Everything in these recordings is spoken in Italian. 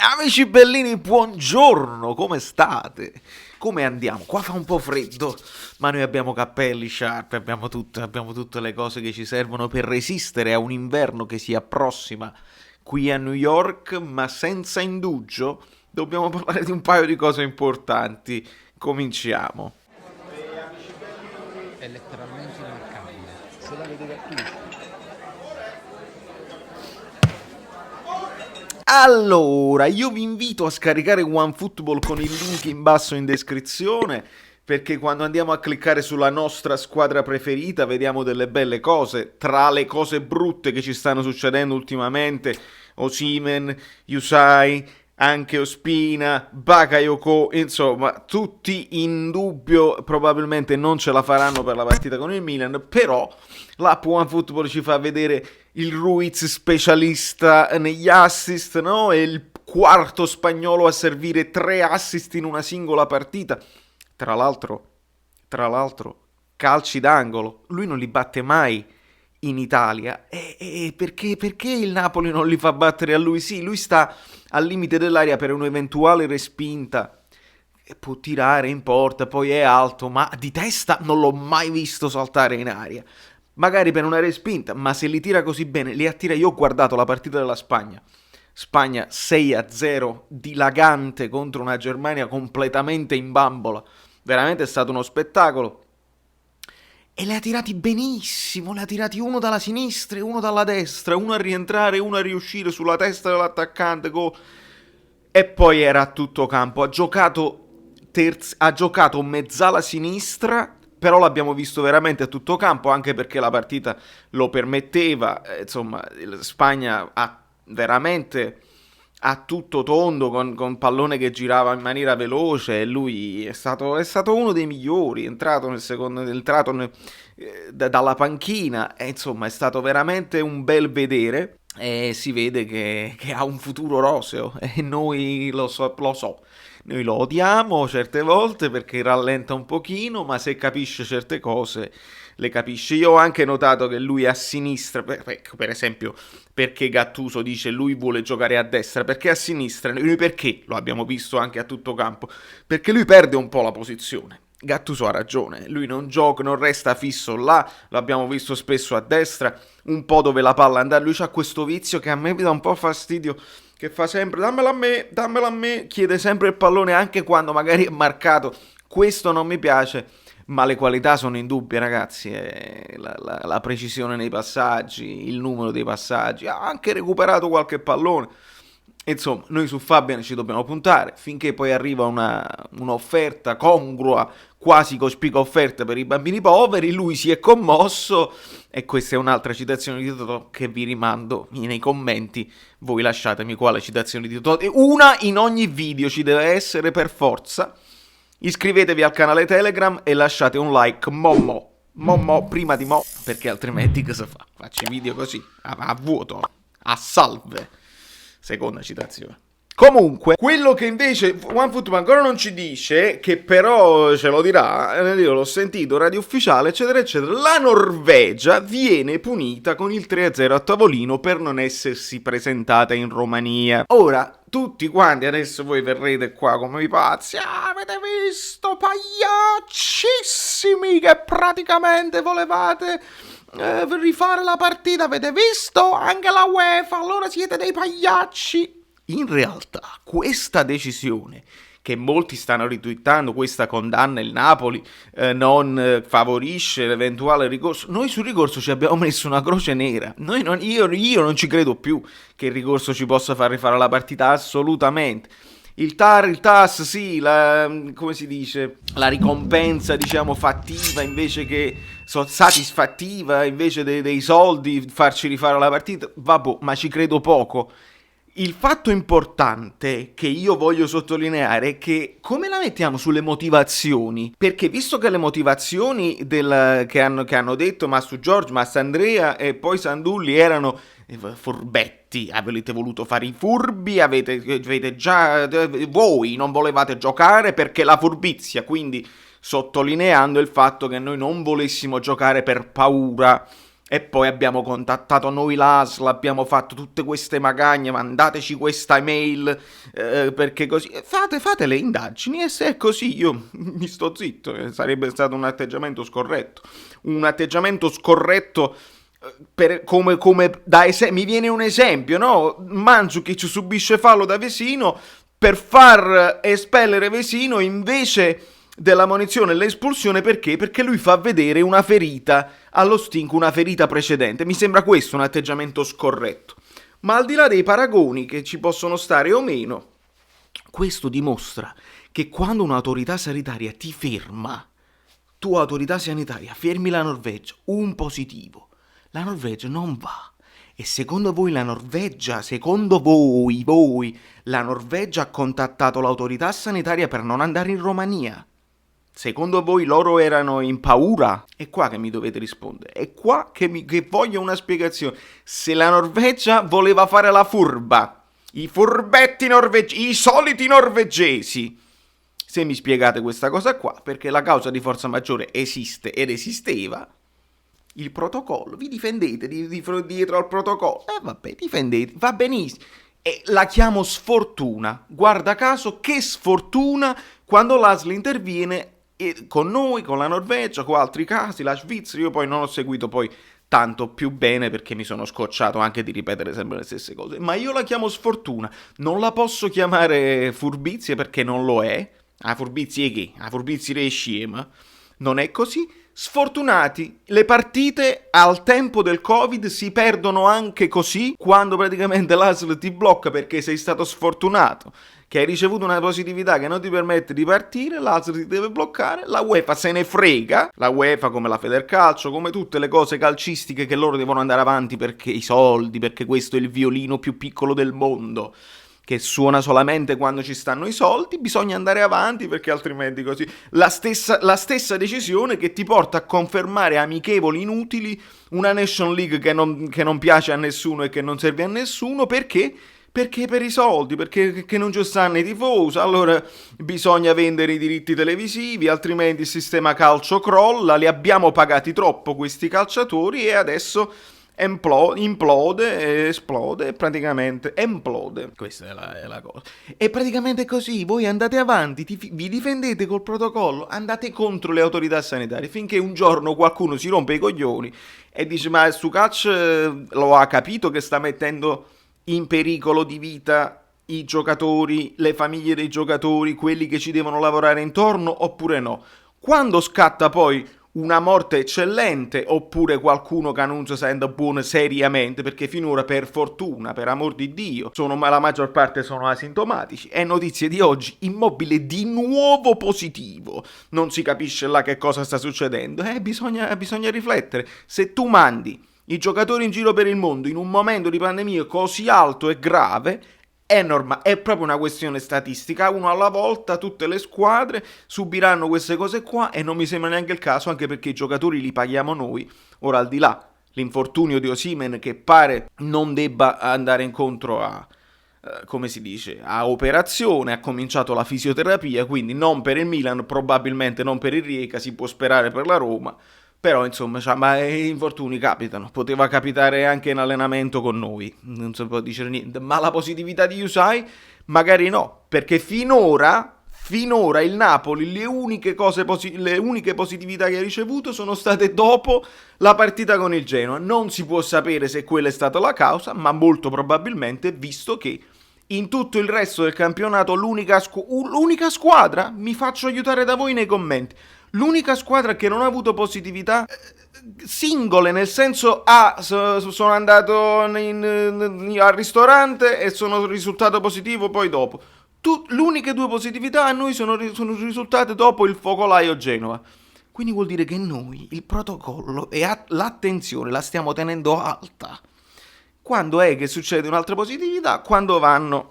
Amici bellini, buongiorno, come state? Come andiamo? Qua fa un po' freddo, ma noi abbiamo cappelli, sciarpe, abbiamo tutte le cose che ci servono per resistere a un inverno che si approssima qui a New York, ma senza indugio dobbiamo parlare di un paio di cose importanti. Cominciamo. È letteralmente immarcabile. Se la vede Gattuso. Allora, io vi invito a scaricare OneFootball con il link in basso in descrizione, perché quando andiamo a cliccare sulla nostra squadra preferita vediamo delle belle cose. Tra le cose brutte che ci stanno succedendo ultimamente, Osimhen, Yusai, anche Ospina, Bakayoko, insomma, tutti in dubbio probabilmente non ce la faranno per la partita con il Milan, però l'app OneFootball ci fa vedere il Ruiz specialista negli assist, no? E il quarto spagnolo a servire 3 assist in una singola partita. Tra l'altro, calci d'angolo. Lui non li batte mai in Italia. E perché il Napoli non li fa battere a lui? Sì, lui sta al limite dell'area per un'eventuale respinta. E può tirare in porta, poi è alto, ma di testa non l'ho mai visto saltare in aria. Magari per una respinta, ma se li tira così bene, li attira. Io ho guardato la partita della Spagna 6-0, dilagante contro una Germania completamente in bambola. Veramente è stato uno spettacolo. E li ha tirati benissimo, li ha tirati uno dalla sinistra e uno dalla destra, uno a rientrare, uno a riuscire sulla testa dell'attaccante. E poi era a tutto campo. Ha giocato mezzala sinistra, però l'abbiamo visto veramente a tutto campo, anche perché la partita lo permetteva. Insomma, Spagna ha veramente a tutto tondo con pallone che girava in maniera veloce, e lui è stato uno dei migliori, è entrato dalla panchina, e insomma è stato veramente un bel vedere. E si vede che ha un futuro roseo, e noi lo so, noi lo odiamo certe volte perché rallenta un pochino, ma se capisce certe cose le capisce. Io ho anche notato che lui a sinistra, per esempio, perché Gattuso dice lui vuole giocare a destra, perché a sinistra, noi perché lo abbiamo visto anche a tutto campo, perché lui perde un po' la posizione. Gattuso ha ragione, lui non gioca, non resta fisso là, l'abbiamo visto spesso a destra, un po' dove la palla andrà. Lui ha questo vizio che a me mi dà un po' fastidio, che fa sempre dammela a me, chiede sempre il pallone anche quando magari è marcato. Questo non mi piace, ma le qualità sono indubbie, ragazzi. La precisione nei passaggi, il numero dei passaggi, ha anche recuperato qualche pallone. Insomma, noi su Fabian ci dobbiamo puntare finché poi arriva un'offerta congrua, quasi cospicua offerta per i bambini poveri. Lui si è commosso, e questa è un'altra citazione di Totò che vi rimando nei commenti. Voi lasciatemi qua le citazioni di Totò, una in ogni video ci deve essere per forza. Iscrivetevi al canale Telegram e lasciate un like mommo prima di mo, perché altrimenti cosa fa? Faccio i video così a vuoto, a salve. Seconda citazione. Comunque, quello che invece OneFootball ancora non ci dice, che però ce lo dirà, io l'ho sentito, radio ufficiale, eccetera, eccetera, la Norvegia viene punita con il 3-0 a tavolino per non essersi presentata in Romania. Ora, tutti quanti adesso voi verrete qua come i pazzi, avete visto, pagliaccissimi, che praticamente volevate rifare la partita, avete visto? Anche la UEFA, allora siete dei pagliacci. In realtà questa decisione, che molti stanno ritwittando, questa condanna il Napoli non favorisce l'eventuale ricorso, noi sul ricorso ci abbiamo messo una croce nera. Io non ci credo più che il ricorso ci possa far rifare la partita, assolutamente. Il TAR, il TAS, sì, come si dice, la ricompensa, diciamo, fattiva invece che satisfattiva, invece dei soldi, farci rifare la partita, vabbè, ma ci credo poco. Il fatto importante che io voglio sottolineare è che come la mettiamo sulle motivazioni? Perché visto che le motivazioni che hanno detto Massu Giorgio, Massandrea e poi Sandulli erano furbetti, avete voluto fare i furbi, avete già, voi non volevate giocare perché la furbizia, quindi sottolineando il fatto che noi non volessimo giocare per paura. E poi abbiamo contattato noi l'ASL, abbiamo fatto tutte queste magagne, mandateci questa email, perché così... Fate le indagini e se è così io mi sto zitto, sarebbe stato un atteggiamento scorretto. Un atteggiamento scorretto... mi viene un esempio, no? Mandzukic subisce fallo da Vesino per far espellere Vesino invece della munizione e l'espulsione, perché? Perché lui fa vedere una ferita allo Stink, una ferita precedente. Mi sembra questo un atteggiamento scorretto. Ma al di là dei paragoni che ci possono stare o meno, questo dimostra che quando un'autorità sanitaria ti ferma, tu autorità sanitaria fermi la Norvegia, un positivo, la Norvegia non va. E secondo voi la Norvegia ha contattato l'autorità sanitaria per non andare in Romania? Secondo voi loro erano in paura? È qua che mi dovete rispondere, è qua che voglio una spiegazione. Se la Norvegia voleva fare la furba, i furbetti norvegesi, i soliti norvegesi, se mi spiegate questa cosa qua, perché la causa di forza maggiore esiste ed esisteva, il protocollo, vi difendete dietro al protocollo, vabbè, difendete, va benissimo. E la chiamo sfortuna, guarda caso che sfortuna quando l'ASL interviene con noi, con la Norvegia, con altri casi, la Svizzera. Io poi non ho seguito poi tanto più bene perché mi sono scocciato anche di ripetere sempre le stesse cose, ma io la chiamo sfortuna, non la posso chiamare furbizia perché non lo è. A furbizie che? A furbizie dei scema? Non è così. Sfortunati, le partite al tempo del Covid si perdono anche così, quando praticamente l'ASL ti blocca perché sei stato sfortunato, che hai ricevuto una positività che non ti permette di partire, l'ASL ti deve bloccare, la UEFA se ne frega, la UEFA come la Federcalcio, come tutte le cose calcistiche che loro devono andare avanti perché i soldi, perché questo è il violino più piccolo del mondo, che suona solamente quando ci stanno i soldi, bisogna andare avanti perché altrimenti così... La stessa decisione che ti porta a confermare amichevoli inutili, una Nation League che non piace a nessuno e che non serve a nessuno, perché? Perché per i soldi, perché non ci stanno i tifosi, allora bisogna vendere i diritti televisivi, altrimenti il sistema calcio crolla, li abbiamo pagati troppo questi calciatori e adesso... implode, esplode, praticamente implode. Questa è la cosa. E praticamente così, voi andate avanti, vi difendete col protocollo, andate contro le autorità sanitarie, finché un giorno qualcuno si rompe i coglioni e dice ma Sukac lo ha capito che sta mettendo in pericolo di vita i giocatori, le famiglie dei giocatori, quelli che ci devono lavorare intorno, oppure no? Quando scatta poi una morte eccellente, oppure qualcuno che annuncia essendo buono seriamente, perché finora per fortuna, per amor di Dio, la maggior parte sono asintomatici. E notizie di oggi, Immobile di nuovo positivo, non si capisce là che cosa sta succedendo, bisogna riflettere. Se tu mandi i giocatori in giro per il mondo in un momento di pandemia così alto e grave, è proprio una questione statistica, uno alla volta, tutte le squadre subiranno queste cose qua e non mi sembra neanche il caso, anche perché i giocatori li paghiamo noi. Ora, al di là l'infortunio di Osimhen, che pare non debba andare incontro a, come si dice, a operazione, ha cominciato la fisioterapia, quindi non per il Milan, probabilmente non per il Rijeka, si può sperare per la Roma. Però insomma, ma infortuni capitano, poteva capitare anche in allenamento con noi, non si può dire niente, ma la positività di Usai magari no, perché finora il Napoli le uniche positività che ha ricevuto sono state dopo la partita con il Genoa. Non si può sapere se quella è stata la causa, ma molto probabilmente, visto che in tutto il resto del campionato l'unica squadra, mi faccio aiutare da voi nei commenti, l'unica squadra che non ha avuto positività singole, nel senso sono andato al ristorante e sono risultato positivo poi dopo. Le uniche due positività a noi sono risultate dopo il focolaio Genova. Quindi vuol dire che noi il protocollo e l'attenzione la stiamo tenendo alta. Quando è che succede un'altra positività? Quando vanno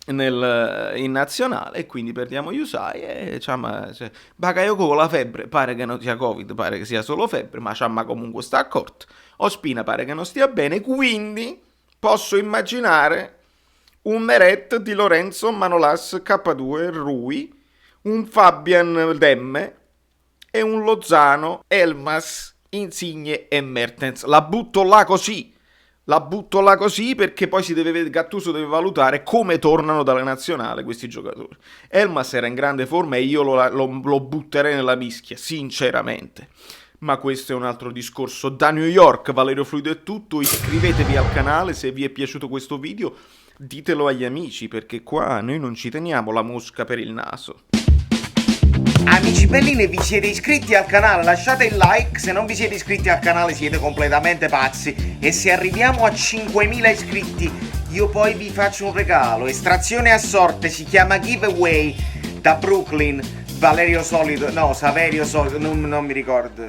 in nazionale e quindi perdiamo Usai e Bakayoko con la febbre pare che non sia Covid, pare che sia solo febbre, ma Ciamma comunque sta accorto. Ospina pare che non stia bene, quindi posso immaginare un Meret di Lorenzo Manolas K2 Rui, un Fabian Demme e un Lozano Elmas Insigne e Mertens. La butto là così. La butto là così perché poi Gattuso deve valutare come tornano dalla nazionale questi giocatori. Elmas era in grande forma e io lo butterei nella mischia, sinceramente. Ma questo è un altro discorso. Da New York, Valerio Fluido è tutto. Iscrivetevi al canale se vi è piaciuto questo video. Ditelo agli amici perché qua noi non ci teniamo la mosca per il naso. Amici bellini, vi siete iscritti al canale? Lasciate il like, se non vi siete iscritti al canale siete completamente pazzi. E se arriviamo a 5.000 iscritti io poi vi faccio un regalo. Estrazione a sorte, si chiama giveaway, da Brooklyn. Valerio Solido, no, Saverio Solido, non mi ricordo.